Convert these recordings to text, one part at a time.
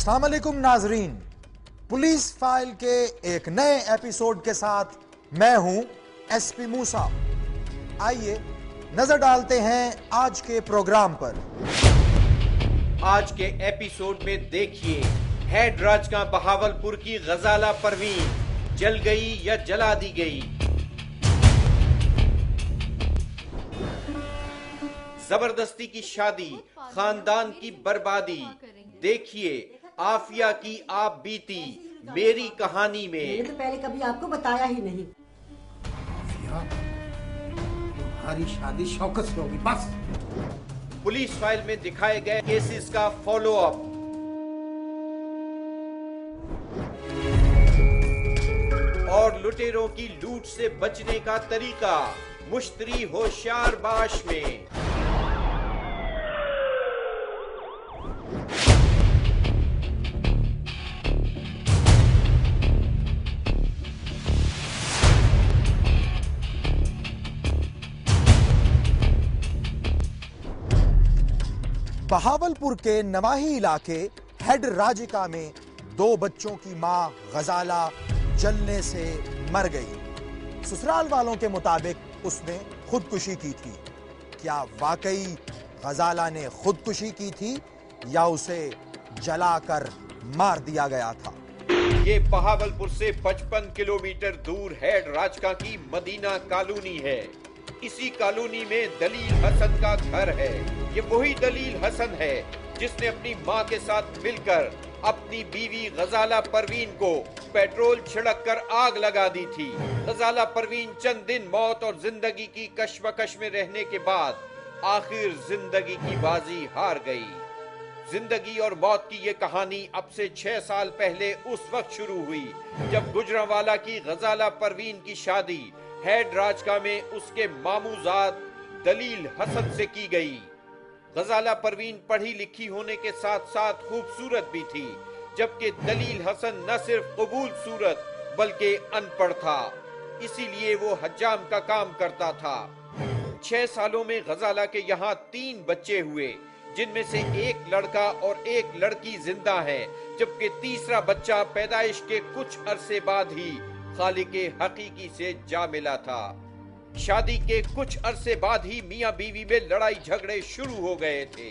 अस्सलाम वालेकुम नाजरीन, पुलिस फाइल के एक नए एपिसोड के साथ मैं हूं एसपी मूसा। आइए नजर डालते हैं आज के प्रोग्राम पर। आज के एपिसोड में देखिए, हेड राजका बहावलपुर की गजाला परवीन जल गई या जला दी गई। जबरदस्ती की शादी, खानदान की बर्बादी। देखिए आफिया की आप बीती मेरी कहानी में। मैंने तो पहले कभी आपको बताया ही नहीं। आफिया, तुम्हारी शादी शौकत से होगी बस। पुलिस फाइल में दिखाए गए केसेस का फॉलो अप। और लुटेरों की लूट से बचने का तरीका मुश्तरी होशियार बाश में। बहावलपुर के नवाही इलाके हेड राजिका में 2 बच्चों की मां गजाला जलने से मर गई। ससुराल वालों के मुताबिक उसने खुदकुशी की थी। क्या वाकई गजाला ने खुदकुशी की थी या उसे जलाकर मार दिया गया था? ये बहावलपुर से 55 किलोमीटर दूर हेड राजका की मदीना कॉलोनी है। इसी कॉलोनी में दलील हसन का घर है। ये वही दलील हसन है जिसने अपनी मां के साथ मिलकर अपनी बीवी गजाला परवीन को पेट्रोल छिड़क कर आग लगा दी थी। गजाला परवीन चंद दिन मौत और जिंदगी की कश्मकश में रहने के बाद आखिर जिंदगी की बाजी हार गई। जिंदगी और मौत की ये कहानी अब से 6 साल पहले उस वक्त शुरू हुई जब गुजरांवाला की गजाला परवीन की शादी हेड राजका में उसके मामूजाद दलील हसन से की गई। गजाला परवीन पढ़ी लिखी होने के साथ साथ खूबसूरत भी थी, जबकि दलील हसन न सिर्फ कबूल सूरत बल्कि अनपढ़ था। इसीलिए वो हज्जाम का काम करता था। 6 सालों में गजाला के यहाँ 3 बच्चे हुए, जिनमें से एक लड़का और एक लड़की जिंदा है, जबकि तीसरा बच्चा पैदाइश के कुछ अरसे बाद ही खालिके हकीकी से जा मिला था। शादी के कुछ अरसे बाद ही मियां बीवी में लड़ाई झगड़े शुरू हो गए थे।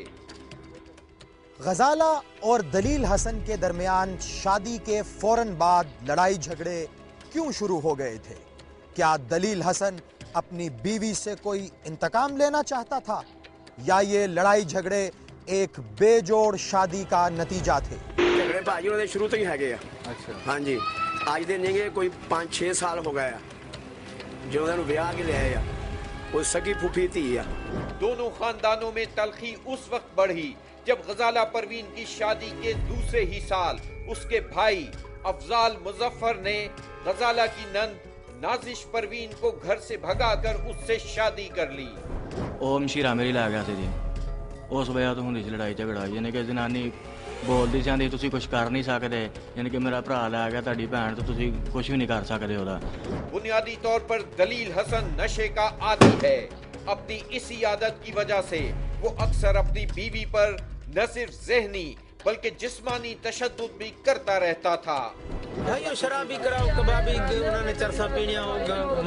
गजाला और दलील हसन के दरमियान शादी के फौरन बाद लड़ाई झगड़े क्यों शुरू हो गए थे? क्या दलील हसन अपनी बीवी से कोई इंतकाम लेना चाहता था या ये लड़ाई झगड़े एक बेजोड़ शादी का नतीजा थे? झगड़े भाजी उन्होंने शुरू तो ही है। अच्छा हाँ जी, आज दिन नहीं कोई 5-6 साल हो गया जो ब्याह के ले आया। वो सगी फूफी थी। दोनों खानदानों में तलखी उस वक्त बढ़ी जब गजाला परवीन की शादी के दूसरे ही साल उसके भाई अफजाल मुजफ्फर ने गजाला की नंद नाजिश परवीन को घर से भगाकर उससे शादी कर ली। ਉਹ ਮਸ਼ੀਰਾ ਮੇਰੀ ਲੈ ਗਿਆ ਸੀ ਜੀ। ਉਸ ਵਜ੍ਹਾ ਤੋਂ ਹੁੰਦੀ ਸੀ ਲੜਾਈ ਝਗੜਾ, ਯਾਨੀ ਕਿ ਜਨਾਨੀ ਬੋਲਦੀ ਜਾਂਦੀ ਤੁਸੀਂ ਕੁਝ ਕਰ ਨਹੀਂ ਸਕਦੇ, ਯਾਨੀ ਕਿ ਮੇਰਾ ਭਰਾ ਲੈ ਗਿਆ ਤੁਹਾਡੀ ਭੈਣ ਤੋਂ ਤੁਸੀਂ ਕੁਝ ਵੀ ਨਹੀਂ ਕਰ ਸਕਦੇ ਉਹਦਾ। बुनियादी तौर पर दलील हसन नशे का आदी है। अपनी इसी आदत की वजह से वो अक्सर अपनी बीवी पर न सिर्फ ज़हनी बल्कि जिस्मानी तशद्दुद भी करता रहता था। भाई शराबी कराओ कबाबी उन्होंने चरसा पीणिया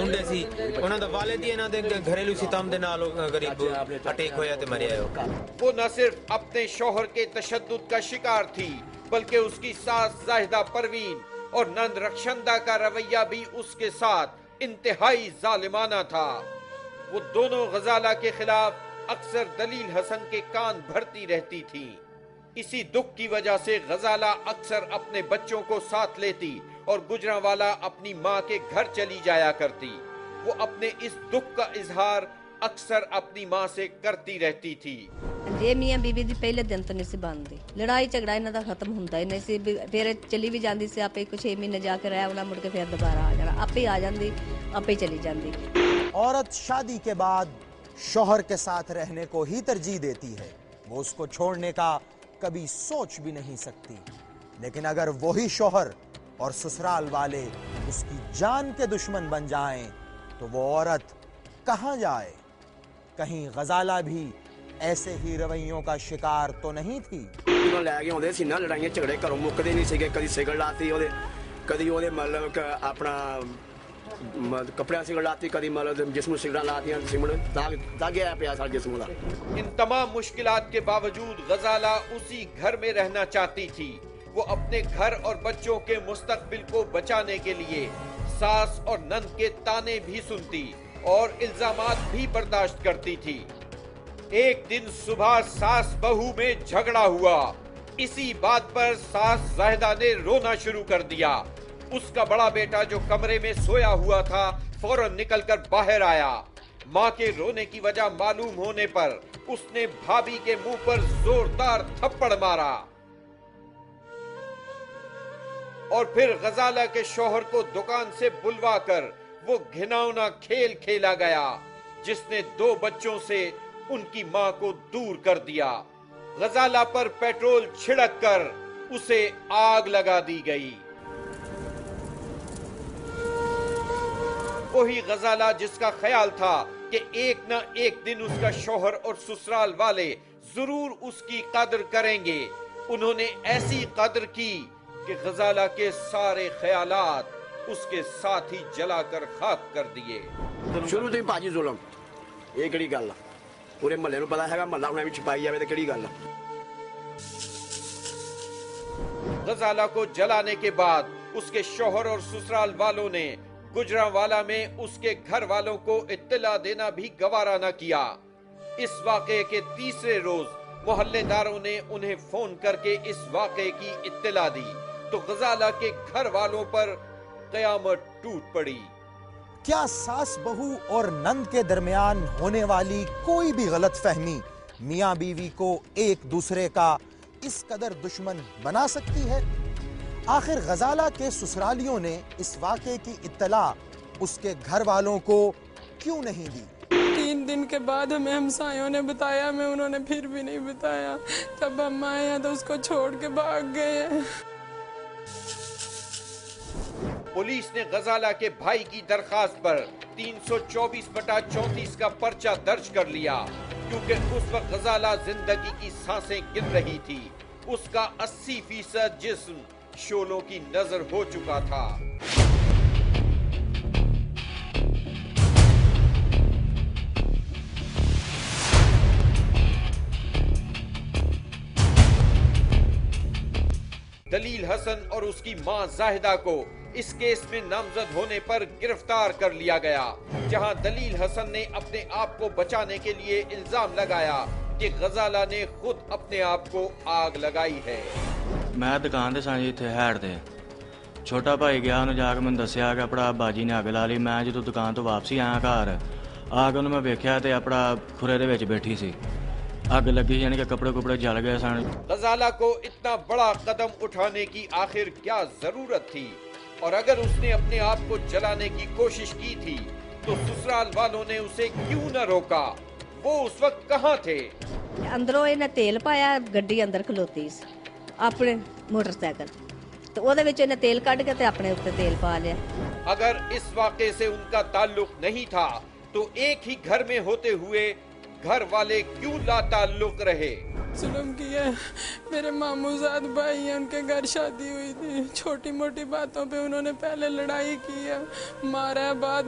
मुंडे सी उन्होंने दा वालिद ही इन्हां दे घरेलू सितम दे नाल गरीब अटैक होया ते मरिया। वो न सिर्फ अपने शौहर के तशद्दुद का शिकार थी बल्कि उसकी सास जाहिदा परवीन और नंद रक्षंदा का रवैया भी उसके साथ इंतहाई जालिमाना था। वो दोनों गजाला के खिलाफ अक्सर दलील हसन के कान भरती रहती थी। इसी दुख की वजह से गजाला अक्सर अपने बच्चों को साथ लेती और गुजरांवाला अपनी माँ के घर चली जाया करती। वो अपने इस दुख का इजहार अक्सर अपनी माँ से करती रहती थी। जे मियां बीबी दी पहले दिन तो नहीं सी बनदी, लड़ाई झगड़ा इन्हां दा खत्म हुंदा ही नहीं सी। फिर चली भी जांदी सी, आपे 6 महीने जाके रहा उन्हें, मुड़ के फिर दोबारा आ जाना, आपे आ जांदी, आपे चली जांदी। औरत शादी के बाद शौहर के साथ रहने को ही तरजीह देती है। वो उसको छोड़ने का कभी सोच भी नहीं सकती। लेकिन अगर वही शौहर और ससुराल वाले उसकी जान के दुश्मन बन जाएं, तो वो औरत कहां जाए? कहीं गजाला भी ऐसे ही रवैयों का शिकार तो नहीं थी। ਜਦੋਂ ਲੈ ਕੇ ਆਉਂਦੇ ਸੀ ਨਾ ਲੜਾਈਆਂ ਝਗੜੇ ਘਰੋਂ ਮੁੱਕਦੇ ਨਹੀਂ ਸੀਗੇ। ਕਦੀ ਸਿਗਲ ਲਾਤੀ ਉਹਦੇ, ਕਦੀ ਉਹਦੇ ਮਤਲਬ ਕਿ ਆਪਣਾ कपड़े सिगड़ लाती, कदी मतलब जिस्म सिगड़ा लाती, दाग आया पिया सारा जिस्म दा। इन तमाम मुश्किलात के बावजूद गजाला उसी घर में रहना चाहती थी। वो अपने घर और बच्चों के मुस्तकबिल को बचाने के लिए सास और नंद के ताने भी सुनती और इल्जामात भी बर्दाश्त करती थी। एक दिन सुबह सास बहू में झगड़ा हुआ। इसी बात पर सास जाहिदा ने रोना शुरू कर दिया। उसका बड़ा बेटा जो कमरे में सोया हुआ था फौरन निकलकर बाहर आया। माँ के रोने की वजह मालूम होने पर उसने भाभी के मुंह पर जोरदार थप्पड़ मारा और फिर गजाला के शौहर को दुकान से बुलवाकर वो घिनौना खेल खेला गया जिसने 2 बच्चों से उनकी माँ को दूर कर दिया। गजाला पर पेट्रोल छिड़क कर उसे आग लगा दी गई। वही गजाला जिसका ख्याल था कि एक न एक दिन उसका शौहर और ससुराल वाले जरूर उसकी कदर करेंगे, उन्होंने ऐसी कदर की कि गजाला के सारे ख्यालात उसके साथ ही जलाकर खाक कर दिए। शुरू तो ही भाजी जुलम ये किहड़ी गल आ, पूरे महल्ले नूं पता हैगा, महल्ला हुणे भी छपाई जावे ते किहड़ी गल आ। गजाला को जलाने के बाद उसके शौहर और ससुराल वालों ने गुजरांवाला में उसके घर वालों को इत्तला देना भी गवारा न किया। इस वाक़े के तीसरे रोज मोहल्लेदारों ने उन्हें फोन करके इस वाक़े की इत्तला दी तो गजाला के घर वालों पर कयामत टूट पड़ी। क्या सास बहू और नंद के दरमियान होने वाली कोई भी गलतफहमी मियां बीवी को एक दूसरे का इस कदर दुश्मन बना सकती है? आखिर गजाला के ससुरालियों ने इस वाक़े की इत्तला उसके घर वालों को क्यों नहीं दी? 3 दिन के बाद हमें हमसायों ने बताया, हमें उन्होंने फिर भी नहीं बताया। जब हम आए हैं तो उसको छोड़ के भाग गए हैं। पुलिस ने गजाला के भाई की दरखास्त पर 324/34 का पर्चा दर्ज कर लिया क्योंकि उस वक्त गजाला जिंदगी की सांसें गिन रही थी। उसका 80% जिस्म शोलों की नजर हो चुका था। दलील हसन और उसकी मां जाहिदा को इस केस में नामजद होने पर गिरफ्तार कर लिया गया, जहां दलील हसन ने अपने आप को बचाने के लिए इल्जाम लगाया कि गजाला ने खुद अपने आप को आग लगाई है। मैं दुकान ते सां इत्थे हैड ते छोटा भाई गया, उन्हें जाके मैंने दसिया कि अपना बाजी ने अग ला ली। मैं जो दुकान तो वापसी आया घर आके उन्हें मैं वेख्या ते अपना खुरे दे विच बैठी सी, अग लगी, यानी कि कपड़े कुपड़े जल गए सन। गजाला को इतना बड़ा कदम उठाने की आखिर क्या जरूरत थी, और अगर उसने अपने आप को जलाने की कोशिश की थी तो ससुराल वालों ने उसे क्यों न रोका? वो उस वक्त कहाँ थे? अंदरों इन्हें तेल पाया, गड्डी अंदर खलोती सी अपने मोटरसाइकिल, तो ਉਹਦੇ ਵਿੱਚ ਇਹਨੇ तेल ਕੱਢ के ते अपने ऊपर तेल पा लिया। अगर इस वाक़े से उनका ताल्लुक नहीं था तो एक ही घर में होते हुए घर वाले क्यों लाताल्लुक रहे? जुल्म किया। मेरे मामूजाद भाई हैं, उनके घर शादी हुई थी, छोटी मोटी बातों पे उन्होंने पहले लड़ाई की है, मारा है, बाद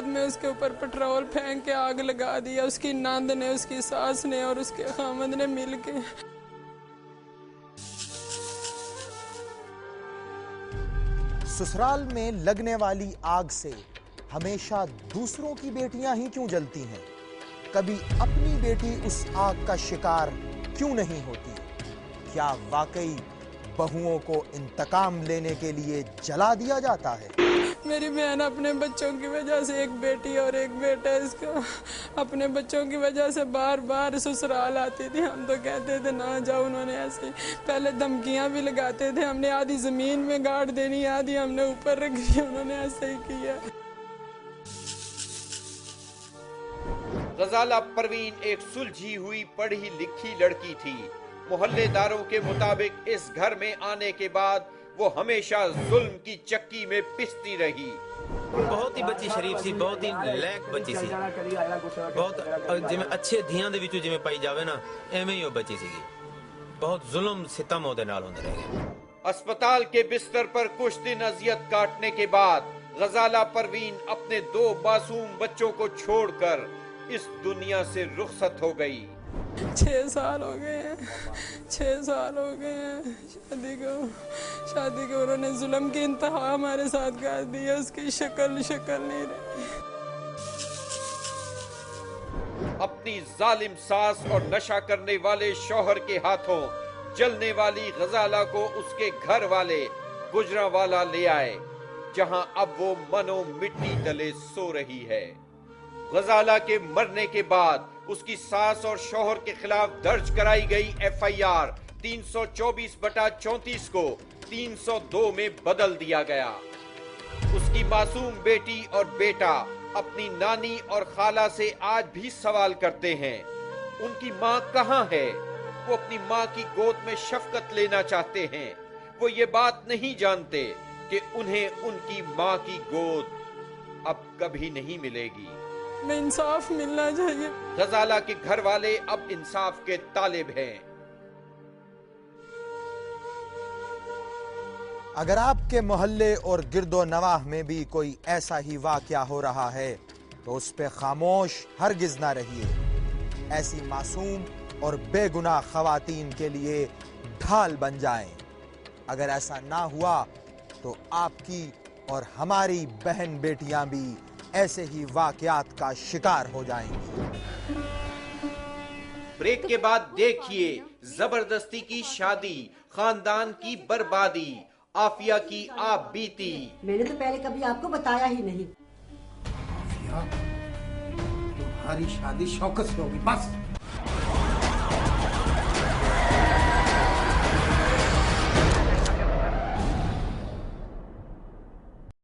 में उसके ऊपर पेट्रोल फेंक के आग लगा दिया। उसकी नंद ने, उसकी सास ने और उसके खामद ने मिल के। ससुराल में लगने वाली आग से हमेशा दूसरों की बेटियां ही क्यों जलती हैं? कभी अपनी बेटी उस आग का शिकार क्यों नहीं होती? क्या वाकई बहुओं को इंतकाम लेने के लिए जला दिया जाता है? मेरी बहन अपने बच्चों की वजह से, एक बेटी और एक बेटा इसका, अपने बच्चों की वजह से बार बार ससुराल आती थी। हम तो कहते थे ना जाओ, उन्होंने ऐसे पहले धमकियां भी लगाते थे, हमने आधी जमीन में गाड़ देनी, आधी हमने ऊपर रख दी, उन्होंने ऐसे ही किया। गजाला परवीन एक सुलझी हुई पढ़ी लिखी लड़की थी। मोहल्लेदारों के मुताबिक इस घर में आने के बाद वो हमेशा जुल्म की चक्की में पिसती रही। बहुत ही बच्ची शरीफ सी, बहुत ही लैक बच्ची सी, बहुत जिवें अच्छे धियां दे विचों जिवें पाई जावे ना, एवें ही वो बच्ची सी। बहुत जुल्म सितम ओदे नाल होंदे रह गए। अस्पताल के बिस्तर पर कुछ दिन अजियत काटने के बाद गजाला परवीन अपने 2 मासूम बच्चों को छोड़कर इस दुनिया से रुखसत हो गई। 6 साल हो गए हैं, 6 साल हो गए हैं शादी को उन्होंने जुल्म की इंतहा हमारे साथ कर दी है। उसकी शक्ल नहीं रही। अपनी जालिम सास और नशा करने वाले शौहर के हाथों जलने वाली गजाला को उसके घर वाले गुजरांवाला ले आए, जहां अब वो मनो मिट्टी तले सो रही है। गजाला के मरने के बाद उसकी सास और शौहर के खिलाफ दर्ज कराई गई FIR 324/34 को 302 में बदल दिया गया। उसकी मासूम बेटी और बेटा अपनी नानी और खाला से आज भी सवाल करते हैं, उनकी माँ कहाँ है? वो अपनी माँ की गोद में शफकत लेना चाहते हैं। वो ये बात नहीं जानते कि उन्हें उनकी माँ की गोद अब कभी नहीं मिलेगी। मैं इंसाफ मिलना चाहिए। गजाला के घर वाले अब इंसाफ के तालिब हैं। अगर आपके मोहल्ले और गिरदो नवाह में भी कोई ऐसा ही वाकया हो रहा है तो उस पे खामोश हरगिज ना रहिए। ऐसी मासूम और बेगुनाह खवातीन के लिए ढाल बन जाएं। अगर ऐसा ना हुआ तो आपकी और हमारी बहन बेटियां भी ऐसे ही वाकयात का शिकार हो जाएंगी। ब्रेक के बाद देखिए जबरदस्ती की शादी, खानदान की बर्बादी, आफिया की आप बीती। मैंने तो पहले कभी आपको बताया ही नहीं। आफिया, तुम्हारी शादी शौकत से होगी, बस।